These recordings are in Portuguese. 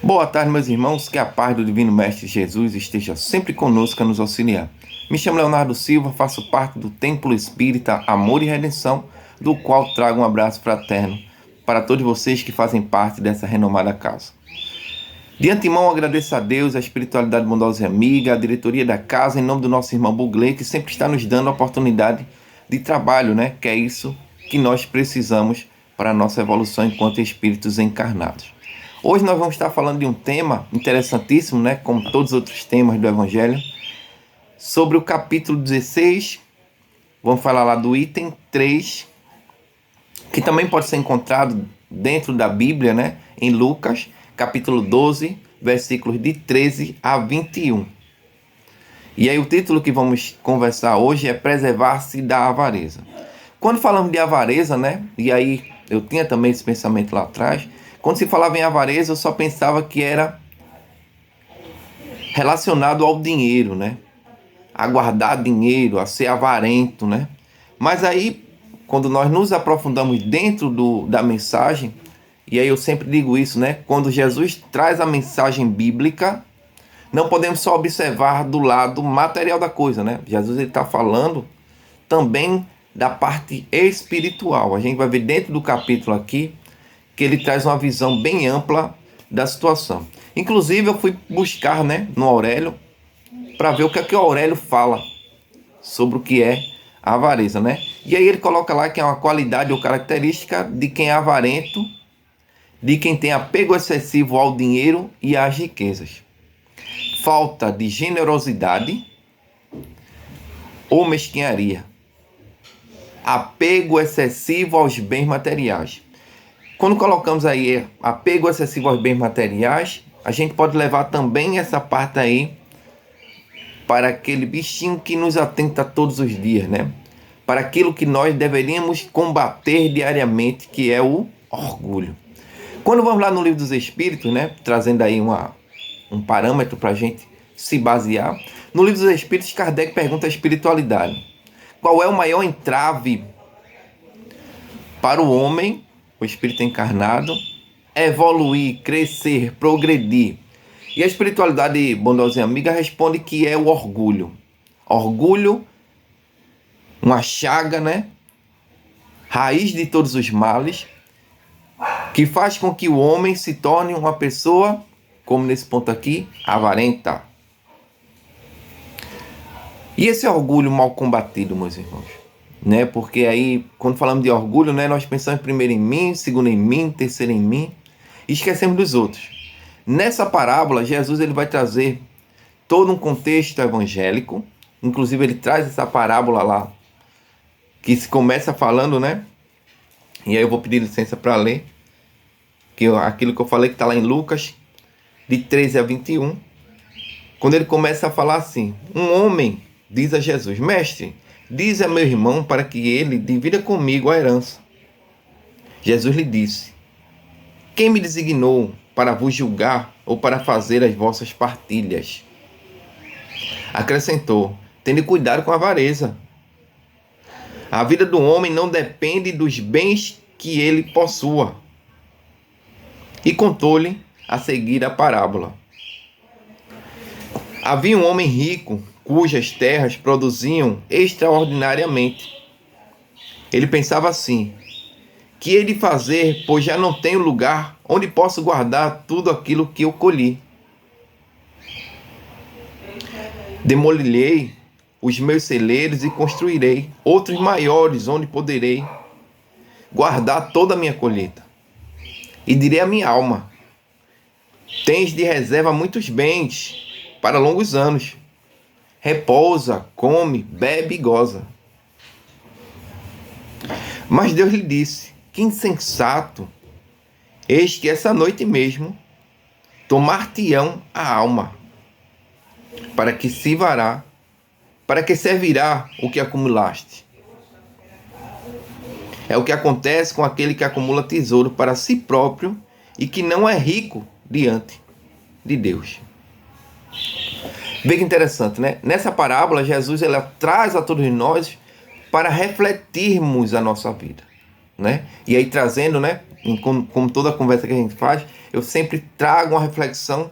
Boa tarde, meus irmãos, que a paz do Divino Mestre Jesus esteja sempre conosco a nos auxiliar. Me chamo Leonardo Silva, faço parte do Templo Espírita Amor e Redenção, do qual trago um abraço fraterno para todos vocês que fazem parte dessa renomada casa. De antemão, agradeço a Deus, a espiritualidade bondosa e amiga, a diretoria da casa, em nome do nosso irmão Bugley, que sempre está nos dando a oportunidade de trabalho, que é isso que nós precisamos para a nossa evolução enquanto espíritos encarnados. Hoje nós vamos estar falando de um tema interessantíssimo, como todos os outros temas do Evangelho, sobre o capítulo 16, vamos falar lá do item 3, que também pode ser encontrado dentro da Bíblia, em Lucas, capítulo 12, versículos de 13 a 21. E aí o título que vamos conversar hoje é Preservar-se da Avareza. Quando falamos de avareza, e aí eu tinha também esse pensamento lá atrás, quando se falava em avareza, eu só pensava que era relacionado ao dinheiro, a guardar dinheiro, a ser avarento, Mas aí, quando nós nos aprofundamos dentro da mensagem, e aí eu sempre digo isso, quando Jesus traz a mensagem bíblica, não podemos só observar do lado material da coisa, Jesus está falando também da parte espiritual. A gente vai ver dentro do capítulo aqui que ele traz uma visão bem ampla da situação. Inclusive eu fui buscar no Aurélio para ver o que o Aurélio fala sobre o que é a avareza, E aí ele coloca lá que é uma qualidade ou característica de quem é avarento, de quem tem apego excessivo ao dinheiro e às riquezas. Falta de generosidade ou mesquinharia. Apego excessivo aos bens materiais. Quando colocamos aí apego excessivo aos bens materiais, a gente pode levar também essa parte aí para aquele bichinho que nos atenta todos os dias, Para aquilo que nós deveríamos combater diariamente, que é o orgulho. Quando vamos lá no Livro dos Espíritos, trazendo aí um parâmetro para a gente se basear, no Livro dos Espíritos, Kardec pergunta a espiritualidade. Qual é o maior entrave para o homem, o espírito encarnado, evoluir, crescer, progredir? E a espiritualidade bondosa e amiga responde que é o orgulho. Orgulho, uma chaga, raiz de todos os males, que faz com que o homem se torne uma pessoa, como nesse ponto aqui, avarenta. E esse orgulho mal combatido, meus irmãos? Porque aí, quando falamos de orgulho, nós pensamos primeiro em mim, segundo em mim, terceiro em mim, e esquecemos dos outros. Nessa parábola, Jesus ele vai trazer todo um contexto evangélico, inclusive ele traz essa parábola lá, que se começa falando, E aí eu vou pedir licença para ler, aquilo que eu falei que está lá em Lucas, de 13 a 21, quando ele começa a falar assim: um homem diz a Jesus: Mestre, diz a meu irmão para que ele divida comigo a herança. Jesus lhe disse: quem me designou para vos julgar ou para fazer as vossas partilhas? Acrescentou: tende cuidado com a avareza. A vida do homem não depende dos bens que ele possua. E contou-lhe a seguir a parábola. Havia um homem rico, cujas terras produziam extraordinariamente. Ele pensava assim: que hei de fazer, pois já não tenho lugar onde posso guardar tudo aquilo que eu colhi? Demolirei os meus celeiros e construirei outros maiores, onde poderei guardar toda a minha colheita. E direi à minha alma: tens de reserva muitos bens para longos anos. Repousa, come, bebe e goza. Mas Deus lhe disse: que insensato! Eis que essa noite mesmo tomar-te-ão a alma, para que servirá o que acumulaste. É o que acontece com aquele que acumula tesouro para si próprio e que não é rico diante de Deus. Veja que interessante, Nessa parábola, Jesus ela traz a todos nós para refletirmos a nossa vida, E aí trazendo, como toda a conversa que a gente faz, eu sempre trago uma reflexão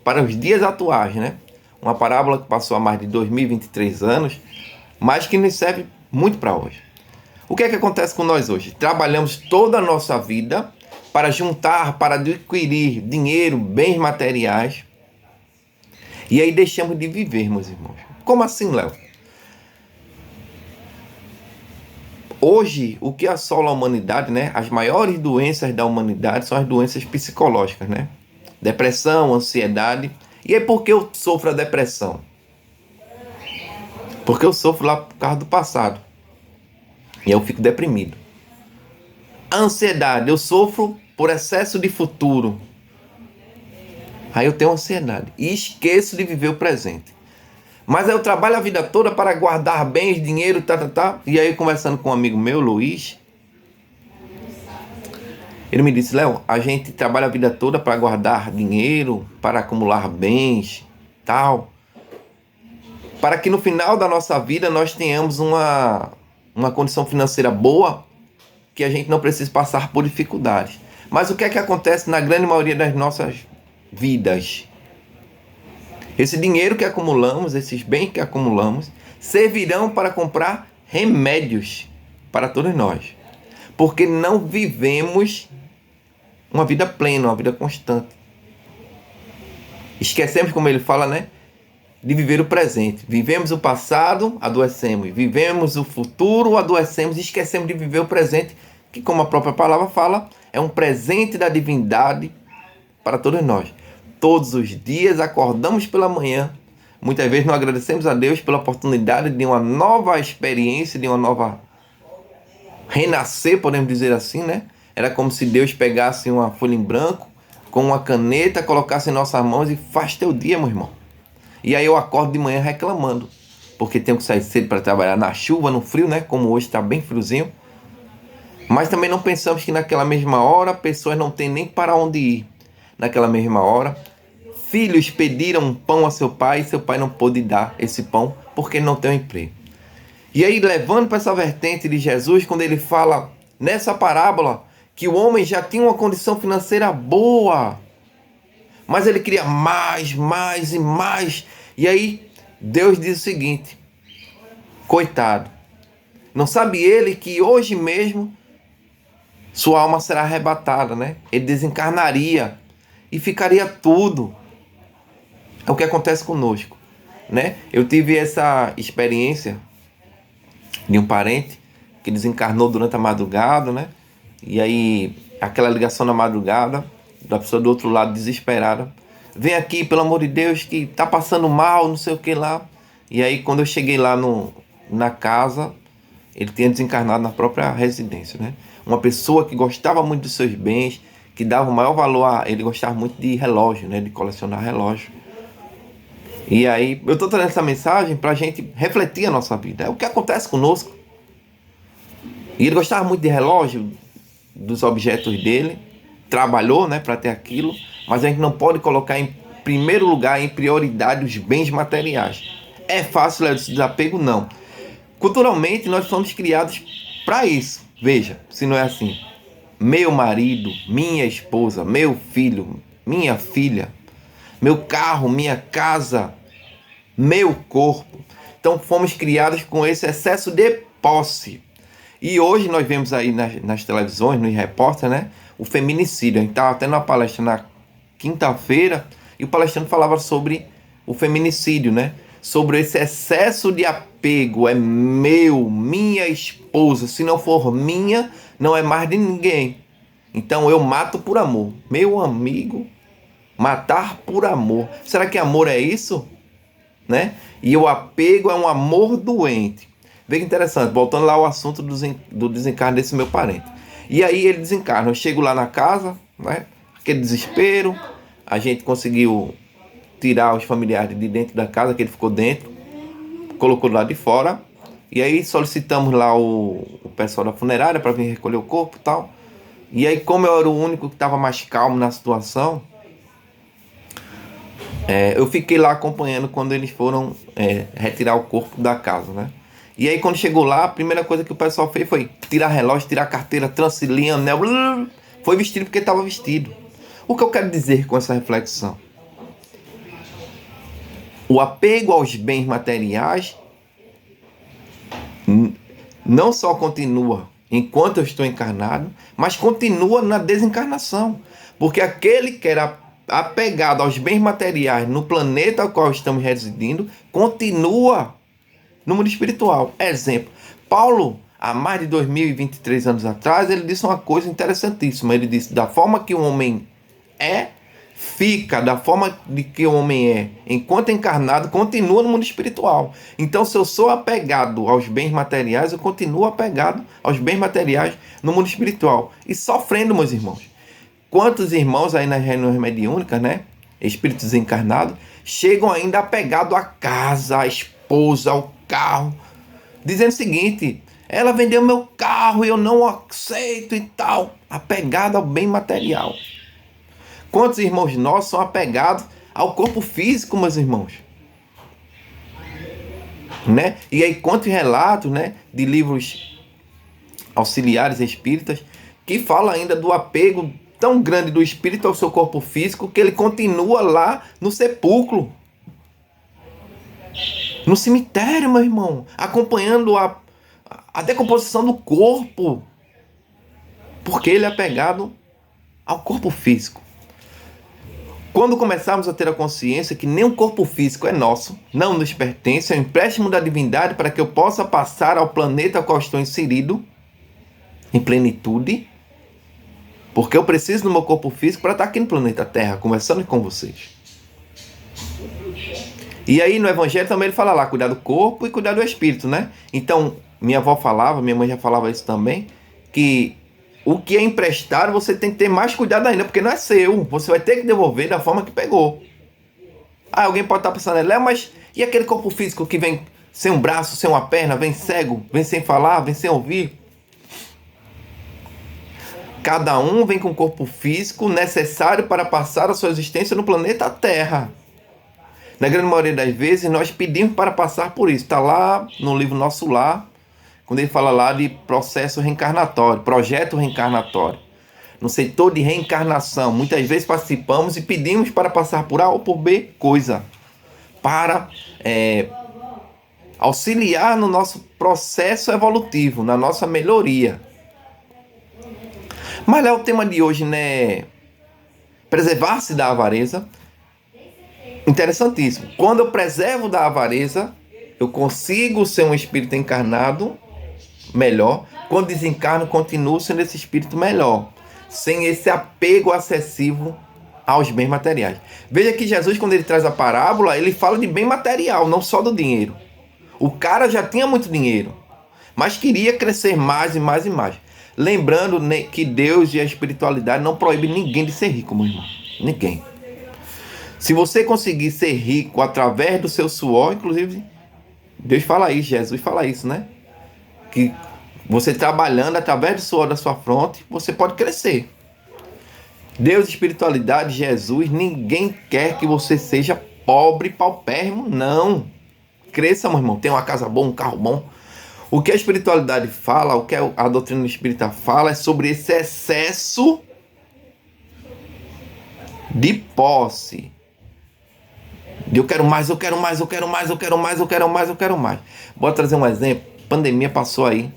para os dias atuais, né? Uma parábola que passou há mais de 2023 anos, mas que nos serve muito para hoje. O que é que acontece com nós hoje? Trabalhamos toda a nossa vida para juntar, para adquirir dinheiro, bens materiais, e aí deixamos de viver, meus irmãos. Como assim, Léo? Hoje, o que assola a humanidade, né? As maiores doenças da humanidade são as doenças psicológicas, né? Depressão, ansiedade. E é porque eu sofro a depressão? Porque eu sofro lá por causa do passado. E eu fico deprimido. A ansiedade, eu sofro por excesso de futuro. Aí eu tenho ansiedade. E esqueço de viver o presente. Mas aí eu trabalho a vida toda para guardar bens, dinheiro, E aí, conversando com um amigo meu, Luiz, ele me disse: Léo, a gente trabalha a vida toda para guardar dinheiro, para acumular bens, tal, para que no final da nossa vida nós tenhamos uma condição financeira boa, que a gente não precise passar por dificuldades. Mas o que é que acontece na grande maioria das nossas vidas? Esse dinheiro que acumulamos, esses bens que acumulamos, servirão para comprar remédios para todos nós. Porque não vivemos uma vida plena, uma vida constante. Esquecemos, como ele fala, né? De viver o presente. Vivemos o passado, adoecemos. Vivemos o futuro, adoecemos. E esquecemos de viver o presente, que, como a própria palavra fala, é um presente da divindade para todos nós. Todos os dias acordamos pela manhã, muitas vezes não agradecemos a Deus pela oportunidade de uma nova experiência, de uma nova renascer, podemos dizer assim, né? Era como se Deus pegasse uma folha em branco, com uma caneta, colocasse em nossas mãos e faz teu dia, meu irmão. E aí eu acordo de manhã reclamando, porque tenho que sair cedo para trabalhar na chuva, no frio, né? Como hoje está bem friozinho. Mas também não pensamos que naquela mesma hora pessoas não têm nem para onde ir. Naquela mesma hora, filhos pediram pão a seu pai e seu pai não pôde dar esse pão porque ele não tem um emprego. E aí, levando para essa vertente de Jesus, quando ele fala nessa parábola que o homem já tinha uma condição financeira boa, mas ele queria mais, mais e mais. E aí, Deus diz o seguinte: coitado, não sabe ele que hoje mesmo sua alma será arrebatada, né? Ele desencarnaria e ficaria tudo. É o que acontece conosco, né? Eu tive essa experiência de um parente que desencarnou durante a madrugada, né? E aí, aquela ligação na madrugada, da pessoa do outro lado desesperada: vem aqui, pelo amor de Deus, que tá passando mal, não sei o que lá. E aí, quando eu cheguei lá na casa, ele tinha desencarnado na própria residência, né? Uma pessoa que gostava muito dos seus bens, que dava o maior valor a... Ele gostava muito de relógio, né? De colecionar relógio. E aí, eu estou trazendo essa mensagem para a gente refletir a nossa vida. É o que acontece conosco. E ele gostava muito de relógio, dos objetos dele. Trabalhou, né, para ter aquilo. Mas a gente não pode colocar em primeiro lugar, em prioridade, os bens materiais. É fácil esse desapego? Não. Culturalmente, nós fomos criados para isso. Veja, se não é assim. Meu marido, minha esposa, meu filho, minha filha, meu carro, minha casa, meu corpo. Então fomos criados com esse excesso de posse. E hoje nós vemos aí nas televisões, nos repórteres, né, o feminicídio. A gente estava tendo uma palestra na quinta-feira e o palestrante falava sobre o feminicídio, né? Sobre esse excesso de apego. É meu, minha esposa. Se não for minha, não é mais de ninguém. Então eu mato por amor. Meu amigo, matar por amor. Será que amor é isso? Né? E o apego é um amor doente. Veja que interessante, voltando lá ao assunto do desencarne desse meu parente. E aí ele desencarna. Eu chego lá na casa, né? Aquele desespero. A gente conseguiu tirar os familiares de dentro da casa, que ele ficou dentro, colocou lá de fora. E aí solicitamos lá o pessoal da funerária para vir recolher o corpo e tal. E aí, como eu era o único que estava mais calmo na situação, eu fiquei lá acompanhando quando eles foram retirar o corpo da casa, né? E aí, quando chegou lá, a primeira coisa que o pessoal fez foi tirar relógio, tirar carteira, transilinha, anel. Foi vestido porque estava vestido. O que eu quero dizer com essa reflexão? O apego aos bens materiais não só continua enquanto eu estou encarnado, mas continua na desencarnação. Porque aquele que era apegado aos bens materiais no planeta ao qual estamos residindo, continua no mundo espiritual. Exemplo, Paulo, há mais de 2023 anos atrás, ele disse uma coisa interessantíssima. Ele disse, da forma que o homem é, fica da forma de que o homem é, enquanto encarnado, continua no mundo espiritual. Então, se eu sou apegado aos bens materiais, eu continuo apegado aos bens materiais no mundo espiritual. E sofrendo, meus irmãos. Quantos irmãos aí nas reuniões mediúnicas, né? Espíritos encarnados, chegam ainda apegados à casa, à esposa, ao carro, dizendo o seguinte: ela vendeu meu carro e eu não aceito e tal. Apegado ao bem material. Quantos irmãos nossos são apegados ao corpo físico, meus irmãos? Né? E aí, quantos relatos, né, de livros auxiliares espíritas que falam ainda do apego tão grande do espírito ao seu corpo físico que ele continua lá no sepulcro, no cemitério, meu irmão, acompanhando a decomposição do corpo, porque ele é apegado ao corpo físico. Quando começarmos a ter a consciência que nem o corpo físico é nosso, não nos pertence, é um empréstimo da divindade para que eu possa passar ao planeta ao qual estou inserido, em plenitude, porque eu preciso do meu corpo físico para estar aqui no planeta Terra, conversando com vocês. E aí no Evangelho também ele fala lá, cuidar do corpo e cuidar do espírito, né? Então, minha avó falava, minha mãe já falava isso também, que o que é emprestado você tem que ter mais cuidado ainda, porque não é seu. Você vai ter que devolver da forma que pegou. Ah, alguém pode estar pensando, Léo, mas e aquele corpo físico que vem sem um braço, sem uma perna, vem cego, vem sem falar, vem sem ouvir? Cada um vem com um corpo físico necessário para passar a sua existência no planeta Terra. Na grande maioria das vezes, nós pedimos para passar por isso. Está lá no livro Nosso Lar, quando ele fala lá de processo reencarnatório, projeto reencarnatório. No setor de reencarnação, muitas vezes participamos e pedimos para passar por A ou por B coisa, para auxiliar no nosso processo evolutivo, na nossa melhoria. Mas é o tema de hoje, né? Preservar-se da avareza. Interessantíssimo. Quando eu preservo da avareza, eu consigo ser um espírito encarnado melhor. Quando desencarno, continuo sendo esse espírito melhor, sem esse apego excessivo aos bens materiais. Veja que Jesus, quando ele traz a parábola, ele fala de bem material, não só do dinheiro. O cara já tinha muito dinheiro, mas queria crescer mais e mais e mais. Lembrando que Deus e a espiritualidade não proíbem ninguém de ser rico, meu irmão. Ninguém. Se você conseguir ser rico através do seu suor, inclusive, Deus fala isso, Jesus fala isso, né? Que você trabalhando através do suor da sua fronte, você pode crescer. Deus, espiritualidade, Jesus, ninguém quer que você seja pobre, paupérrimo, não. Cresça, meu irmão, tenha uma casa boa, um carro bom. O que a espiritualidade fala, o que a doutrina espírita fala é sobre esse excesso de posse. De eu quero mais, eu quero mais, eu quero mais, eu quero mais, eu quero mais, eu quero mais. Vou trazer um exemplo. A pandemia passou aí,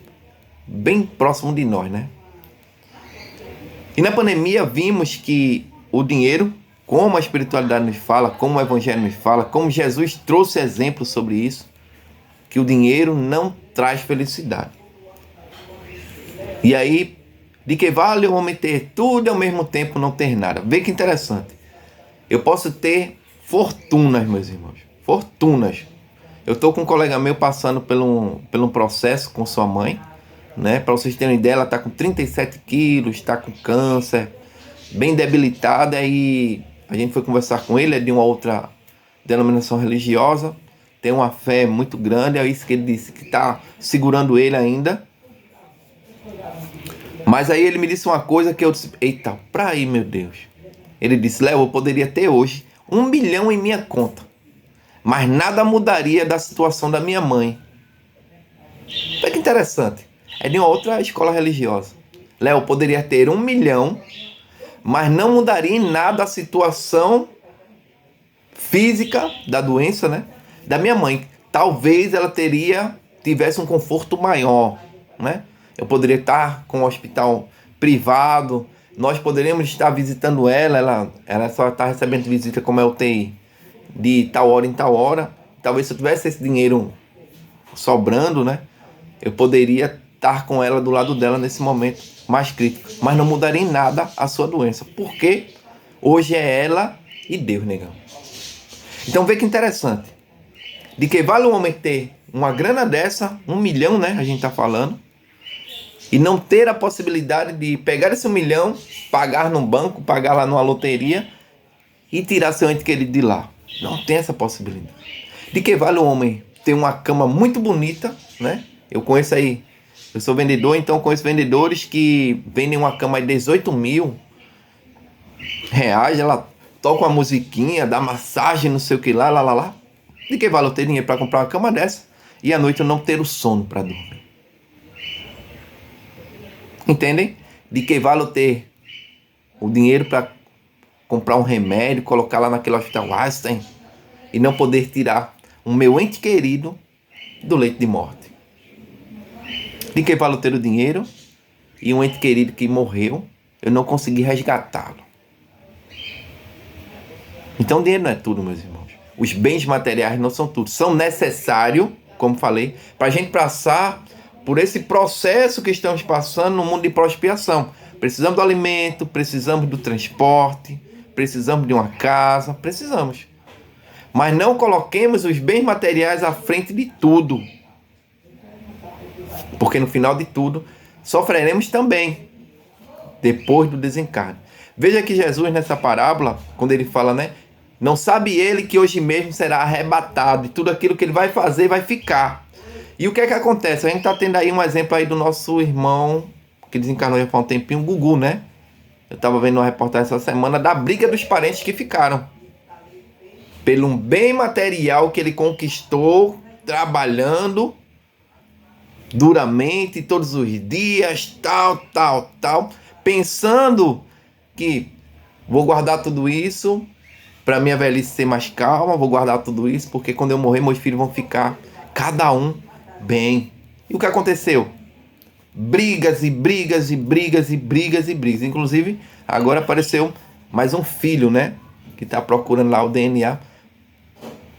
bem próximo de nós, né? E na pandemia vimos que o dinheiro, como a espiritualidade nos fala, como o Evangelho nos fala, como Jesus trouxe exemplos sobre isso, que o dinheiro não traz felicidade. E aí, de que vale o homem ter tudo e ao mesmo tempo não ter nada? Vê que interessante. Eu posso ter fortunas, meus irmãos. Fortunas. Eu estou com um colega meu passando por um processo com sua mãe, né? Para vocês terem ideia, ela está com 37 quilos, está com câncer, bem debilitada. E a gente foi conversar com ele, é de uma outra denominação religiosa, tem uma fé muito grande, é isso que ele disse, que está segurando ele ainda. Mas aí ele me disse uma coisa que eu disse, eita, pra aí, meu Deus. Ele disse, Léo, eu poderia ter hoje 1 milhão em minha conta, mas nada mudaria da situação da minha mãe. Olha que interessante. É de uma outra escola religiosa. Léo, eu poderia ter 1 milhão, mas não mudaria em nada a situação física da doença, né, da minha mãe. Talvez ela tivesse um conforto maior, né? Eu poderia estar com um hospital privado, nós poderíamos estar visitando ela só está recebendo visita como é UTI de tal hora em tal hora. Talvez se eu tivesse esse dinheiro sobrando, né, eu poderia estar com ela do lado dela nesse momento mais crítico, mas não mudaria em nada a sua doença, porque hoje é ela e Deus, negão. Então vê que interessante. De que vale um homem ter uma grana dessa, 1 milhão, né, a gente tá falando, e não ter a possibilidade de pegar esse 1 milhão, pagar num banco, pagar lá numa loteria e tirar seu ente querido de lá. Não tem essa possibilidade. De que vale um homem ter uma cama muito bonita, né? Eu conheço aí, eu sou vendedor, então conheço vendedores que vendem uma cama de 18 mil reais, ela toca uma musiquinha, dá massagem, não sei o que lá. De que vale eu ter dinheiro para comprar uma cama dessa e à noite eu não ter o sono para dormir? Entendem? De que vale eu ter o dinheiro para comprar um remédio, colocar lá naquele hospital Einstein e não poder tirar o meu ente querido do leito de morte? De que vale eu ter o dinheiro e um ente querido que morreu, eu não consegui resgatá-lo? Então o dinheiro não é tudo, meus irmãos. Os bens materiais não são tudo. São necessários, como falei, para a gente passar por esse processo que estamos passando no mundo de expiação. Precisamos do alimento, precisamos do transporte, precisamos de uma casa, precisamos. Mas não coloquemos os bens materiais à frente de tudo. Porque no final de tudo, sofreremos também, depois do desencarne. Veja que Jesus nessa parábola, quando ele fala, né? Não sabe ele que hoje mesmo será arrebatado e tudo aquilo que ele vai fazer vai ficar. E o que é que acontece? A gente está tendo aí um exemplo aí do nosso irmão, que desencarnou já faz um tempinho, o Gugu, né? Eu estava vendo uma reportagem essa semana da briga dos parentes que ficaram. Pelo bem material que ele conquistou, trabalhando duramente, todos os dias, tal, pensando que vou guardar tudo isso para minha velhice ser mais calma, vou guardar tudo isso, porque quando eu morrer, meus filhos vão ficar, cada um, bem. E o que aconteceu? Brigas. Inclusive, agora apareceu mais um filho, né? Que está procurando lá o DNA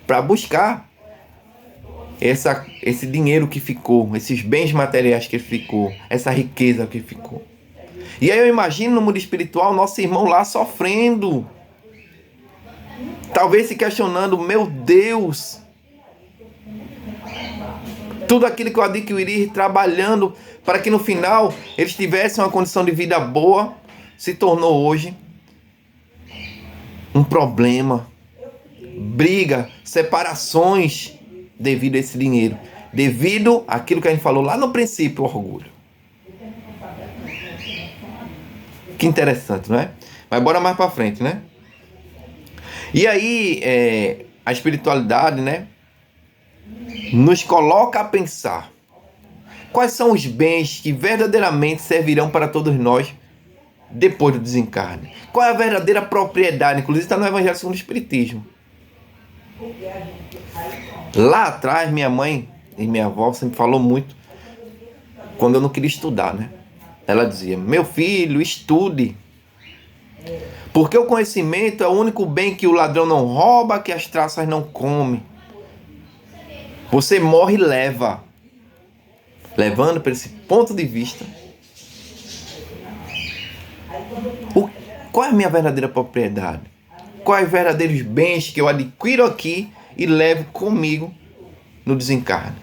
para buscar esse dinheiro que ficou, esses bens materiais que ficou, essa riqueza que ficou. E aí eu imagino no mundo espiritual, nosso irmão lá sofrendo, talvez se questionando, meu Deus, tudo aquilo que eu adquiri trabalhando para que no final eles tivessem uma condição de vida boa, se tornou hoje um problema, briga, separações devido a esse dinheiro, devido àquilo que a gente falou lá no princípio, orgulho. Que interessante, não é? Mas bora mais para frente, né? E aí, a espiritualidade, né, nos coloca a pensar quais são os bens que verdadeiramente servirão para todos nós depois do desencarne. Qual é a verdadeira propriedade? Inclusive está no Evangelho segundo o Espiritismo. Lá atrás, minha mãe e minha avó sempre falou muito, quando eu não queria estudar, né? Ela dizia, meu filho, estude. Porque o conhecimento é o único bem que o ladrão não rouba, que as traças não comem. Você morre e leva. Levando para esse ponto de vista, qual é a minha verdadeira propriedade? Quais os verdadeiros bens que eu adquiro aqui e levo comigo no desencarne?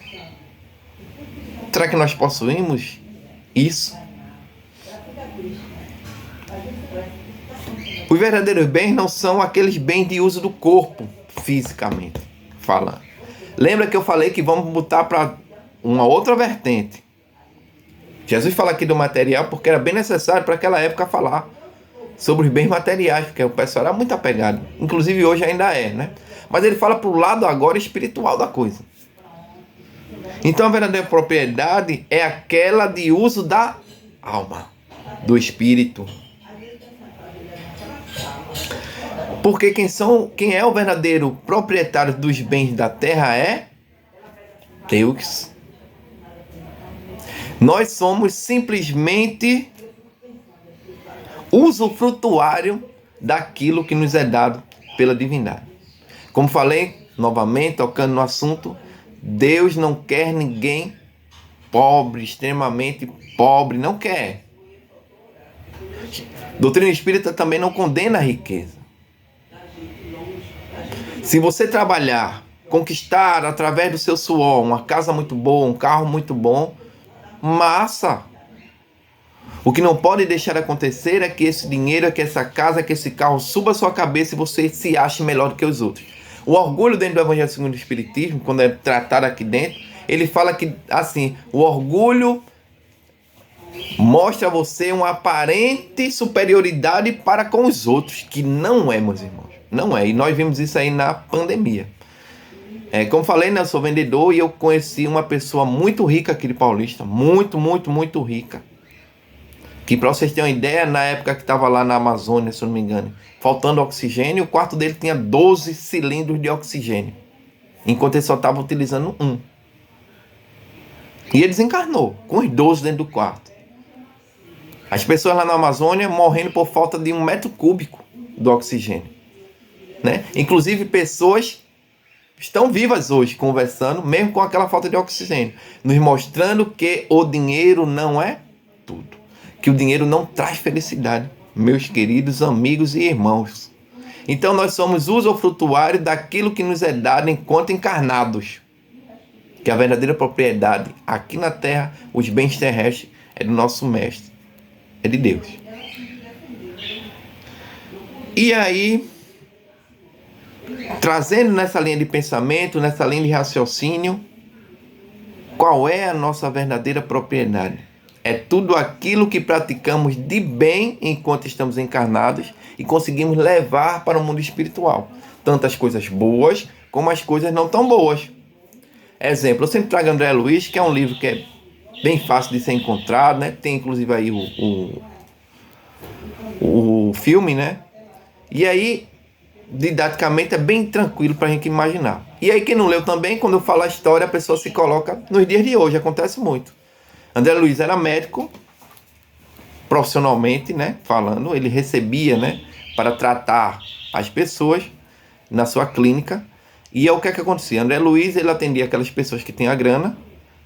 Será que nós possuímos isso? Os verdadeiros bens não são aqueles bens de uso do corpo, fisicamente falando. Lembra que eu falei que vamos botar para uma outra vertente. Jesus fala aqui do material porque era bem necessário para aquela época falar sobre os bens materiais, porque o pessoal era muito apegado. Inclusive hoje ainda é, né? Mas ele fala para o lado agora espiritual da coisa. Então a verdadeira propriedade é aquela de uso da alma, do espírito. Porque quem é o verdadeiro proprietário dos bens da terra é Deus. Nós somos simplesmente usufrutuário daquilo que nos é dado pela divindade. Como falei, novamente, tocando no assunto, Deus não quer ninguém pobre, extremamente pobre, não quer. Doutrina espírita também não condena a riqueza. Se você trabalhar, conquistar através do seu suor uma casa muito boa, um carro muito bom, massa! O que não pode deixar acontecer é que esse dinheiro, que essa casa, que esse carro suba a sua cabeça e você se ache melhor do que os outros. O orgulho dentro do Evangelho segundo o Espiritismo, quando é tratado aqui dentro, ele fala que, assim, o orgulho mostra a você uma aparente superioridade para com os outros, que não é, meus irmãos. Não é. E nós vimos isso aí na pandemia. Como falei, né, eu sou vendedor e eu conheci uma pessoa muito rica aqui de Paulista. Muito, muito, muito rica. Que, para vocês terem uma ideia, na época que estava lá na Amazônia, se eu não me engano, faltando oxigênio, o quarto dele tinha 12 cilindros de oxigênio. Enquanto ele só estava utilizando um. E ele desencarnou, com os 12 dentro do quarto. As pessoas lá na Amazônia morrendo por falta de 1 m³ do oxigênio. Né? Inclusive pessoas estão vivas hoje conversando, mesmo com aquela falta de oxigênio, nos mostrando que o dinheiro não é tudo. Que o dinheiro não traz felicidade, meus queridos amigos e irmãos. Então nós somos usufrutuários daquilo que nos é dado enquanto encarnados. Que a verdadeira propriedade aqui na Terra, os bens terrestres, é do nosso Mestre, é de Deus. E aí, trazendo nessa linha de pensamento, nessa linha de raciocínio, qual é a nossa verdadeira propriedade? É tudo aquilo que praticamos de bem enquanto estamos encarnados e conseguimos levar para o mundo espiritual. Tanto as coisas boas como as coisas não tão boas. Exemplo, eu sempre trago André Luiz, que é um livro que é bem fácil de ser encontrado, né? Tem inclusive aí o filme, né? E aí, didaticamente, é bem tranquilo para a gente imaginar. E aí, quem não leu também, quando eu falo a história, a pessoa se coloca nos dias de hoje, acontece muito. André Luiz era médico, profissionalmente, né, falando, ele recebia, né, para tratar as pessoas na sua clínica. E é o que acontecia? André Luiz, ele atendia aquelas pessoas que têm a grana.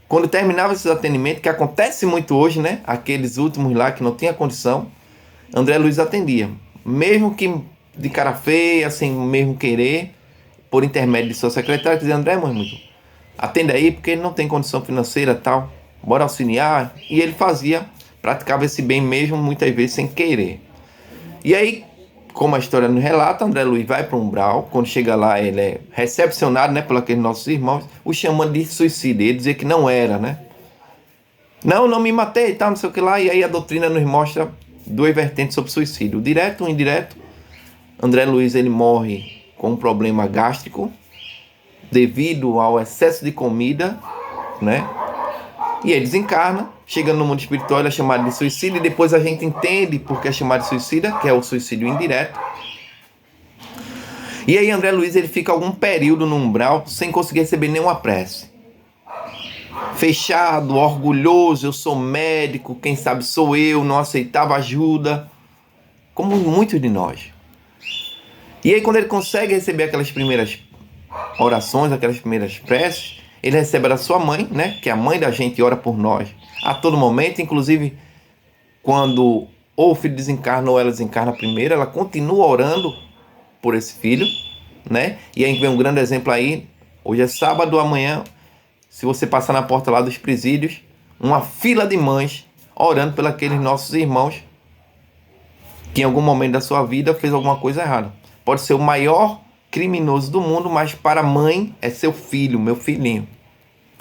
Quando terminava esses atendimentos, que acontece muito hoje, né, aqueles últimos lá que não tinha condição, André Luiz atendia. Mesmo que de cara feia, sem mesmo querer, por intermédio de sua secretária, dizia: André, meu amigo, atenda aí, porque ele não tem condição financeira e tal. Bora auxiliar. E ele praticava esse bem mesmo, muitas vezes sem querer. E aí, como a história nos relata, André Luiz vai para o umbral. Quando chega lá, ele é recepcionado, né, por aqueles nossos irmãos, o chamando de suicídio. Ele dizia que não era, né? Não me matei e tal, não sei o que lá. E aí a doutrina nos mostra 2 vertentes sobre suicídio: o direto e o indireto. André Luiz, ele morre com um problema gástrico devido ao excesso de comida, né? E ele desencarna, chegando no mundo espiritual, ele é chamado de suicídio, e depois a gente entende porque é chamado de suicida, que é o suicídio indireto. E aí André Luiz, ele fica algum período no umbral sem conseguir receber nenhuma prece. Fechado, orgulhoso, eu sou médico, quem sabe sou eu, não aceitava ajuda, como muitos de nós. E aí quando ele consegue receber aquelas primeiras orações, aquelas primeiras preces, ele recebe da sua mãe, né? Que é a mãe da gente, ora por nós a todo momento. Inclusive, quando ou o filho desencarna ou ela desencarna primeiro, ela continua orando por esse filho, né? E aí vem um grande exemplo aí. Hoje é sábado, amanhã, se você passar na porta lá dos presídios, uma fila de mães orando pelos aqueles nossos irmãos que em algum momento da sua vida fez alguma coisa errada. Pode ser o maior criminoso do mundo, mas para a mãe é seu filho, meu filhinho.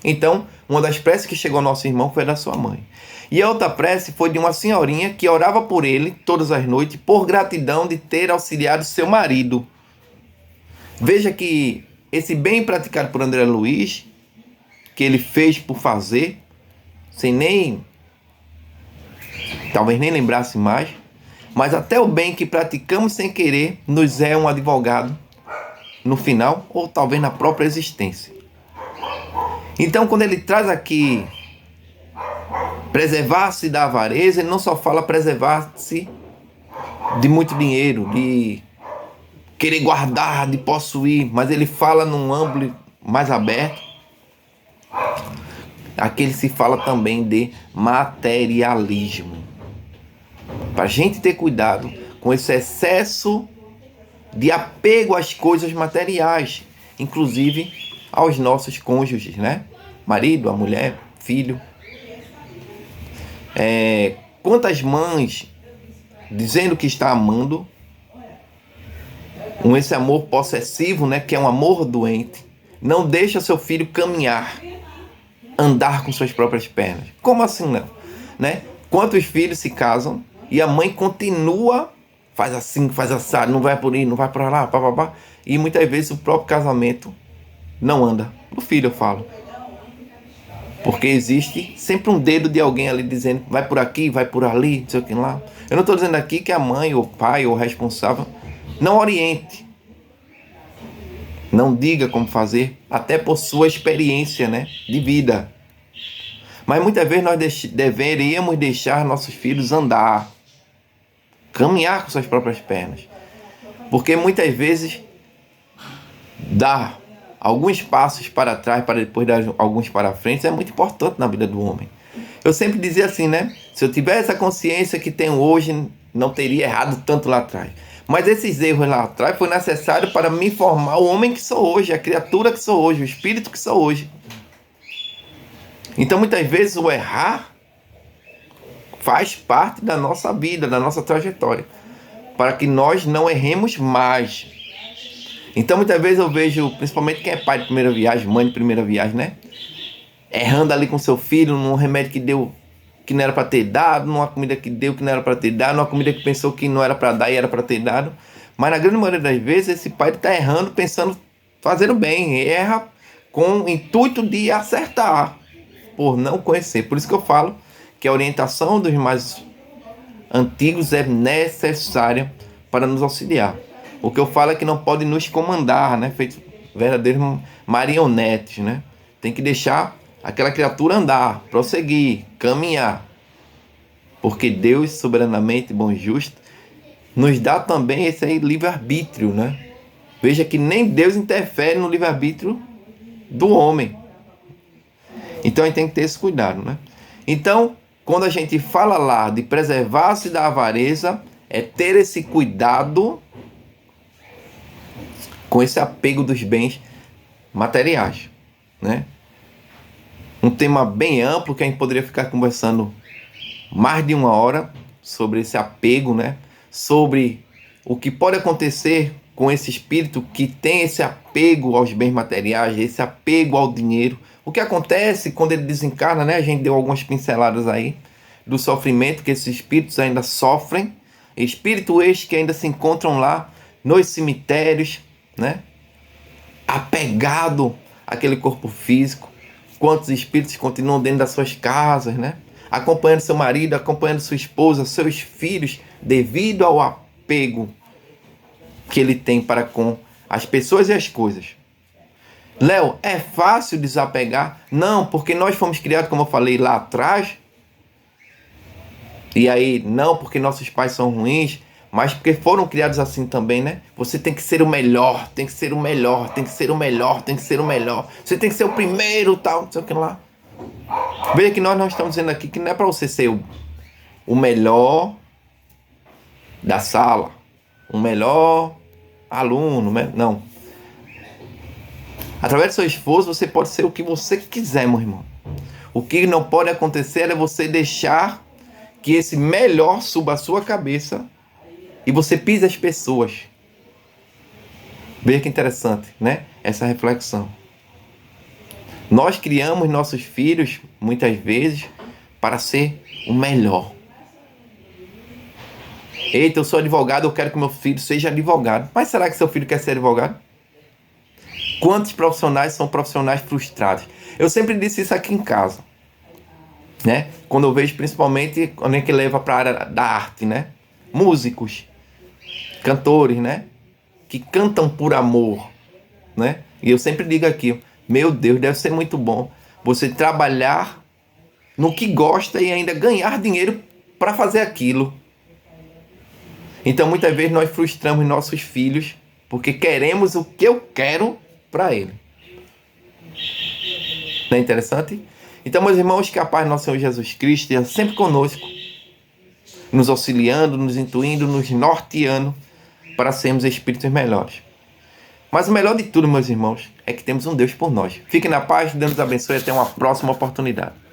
Então, uma das preces que chegou ao nosso irmão foi da sua mãe. E a outra prece foi de uma senhorinha que orava por ele todas as noites, por gratidão de ter auxiliado seu marido. Veja que esse bem praticado por André Luiz, que ele fez por fazer, sem nem, talvez nem lembrasse mais, Mas até o bem que praticamos sem querer nos é um advogado no final, ou talvez na própria existência. Então, quando ele traz aqui preservar-se da avareza, ele não só fala preservar-se de muito dinheiro, de querer guardar, de possuir, mas ele fala num âmbito mais aberto. Aqui ele se fala também de materialismo. Para a gente ter cuidado com esse excesso de apego às coisas materiais, inclusive aos nossos cônjuges, né? Marido, a mulher, filho. Quantas mães dizendo que está amando, com esse amor possessivo, né? Que é um amor doente, não deixa seu filho caminhar, andar com suas próprias pernas. Como assim não? Né? Quantos filhos se casam e a mãe continua, faz assim, faz assado, não vai por aí, não vai por lá, papapá. E muitas vezes o próprio casamento não anda. O filho, eu falo. Porque existe sempre um dedo de alguém ali dizendo, vai por aqui, vai por ali, não sei o que lá. Eu não estou dizendo aqui que a mãe, ou o pai, ou o responsável não oriente. Não diga como fazer, até por sua experiência, né, de vida. Mas muitas vezes nós deveríamos deixar nossos filhos andar, caminhar com suas próprias pernas. Porque muitas vezes dar alguns passos para trás para depois dar alguns para frente é muito importante na vida do homem. Eu sempre dizia assim, né? Se eu tivesse a consciência que tenho hoje, não teria errado tanto lá atrás. Mas esses erros lá atrás foi necessário para me formar o homem que sou hoje, a criatura que sou hoje, o espírito que sou hoje. Então muitas vezes o errar faz parte da nossa vida, da nossa trajetória, para que nós não erremos mais. Então muitas vezes eu vejo, principalmente quem é pai de primeira viagem, mãe de primeira viagem, né? Errando ali com seu filho, num remédio que deu, que não era para ter dado, numa comida que deu, que não era para ter dado, numa comida que pensou que não era para dar e era para ter dado. Mas na grande maioria das vezes esse pai está errando, pensando, fazendo bem, erra com o intuito de acertar, por não conhecer. Por isso que eu falo que a orientação dos mais antigos é necessária para nos auxiliar. O que eu falo é que não pode nos comandar, né? Feito verdadeiros marionetes, né? Tem que deixar aquela criatura andar, prosseguir, caminhar. Porque Deus, soberanamente bom e justo, nos dá também esse aí livre-arbítrio, né? Veja que nem Deus interfere no livre-arbítrio do homem. Então a gente tem que ter esse cuidado, né? Então, quando a gente fala lá de preservar-se da avareza, é ter esse cuidado com esse apego dos bens materiais, né? Um tema bem amplo que a gente poderia ficar conversando mais de 1 hora sobre esse apego, né? Sobre o que pode acontecer com esse espírito que tem esse apego aos bens materiais, esse apego ao dinheiro. O que acontece quando ele desencarna, né? A gente deu algumas pinceladas aí do sofrimento que esses espíritos ainda sofrem. Espíritos estes que ainda se encontram lá nos cemitérios, né? Apegado àquele corpo físico. Quantos espíritos continuam dentro das suas casas, né? Acompanhando seu marido, acompanhando sua esposa, seus filhos, devido ao apego que ele tem para com as pessoas e as coisas. Léo, é fácil desapegar? Não, porque nós fomos criados, como eu falei lá atrás. E aí, não porque nossos pais são ruins, mas porque foram criados assim também, né? Você tem que ser o melhor, tem que ser o melhor, tem que ser o melhor, tem que ser o melhor. Você tem que ser o primeiro, tal, não sei o que lá. Veja que nós não estamos dizendo aqui que não é para você ser o melhor da sala, o melhor aluno, não. Através do seu esforço, você pode ser o que você quiser, meu irmão. O que não pode acontecer é você deixar que esse melhor suba a sua cabeça e você pisa as pessoas. Veja que interessante, né? Essa reflexão. Nós criamos nossos filhos, muitas vezes, para ser o melhor. Eita, eu sou advogado, eu quero que meu filho seja advogado. Mas será que seu filho quer ser advogado? Quantos profissionais são profissionais frustrados? Eu sempre disse isso aqui em casa, né? Quando eu vejo, principalmente, quando a gente leva para a área da arte, né? músicos, cantores, né? Que cantam por amor, né? E eu sempre digo aqui, meu Deus, deve ser muito bom você trabalhar no que gosta e ainda ganhar dinheiro para fazer aquilo. Então, muitas vezes nós frustramos nossos filhos porque queremos o que eu quero para ele. Não é interessante? Então, meus irmãos, que a paz do nosso Senhor Jesus Cristo esteja sempre conosco, nos auxiliando, nos intuindo, nos norteando para sermos espíritos melhores. Mas o melhor de tudo, meus irmãos, é que temos um Deus por nós. Fiquem na paz, Deus nos abençoe e até uma próxima oportunidade.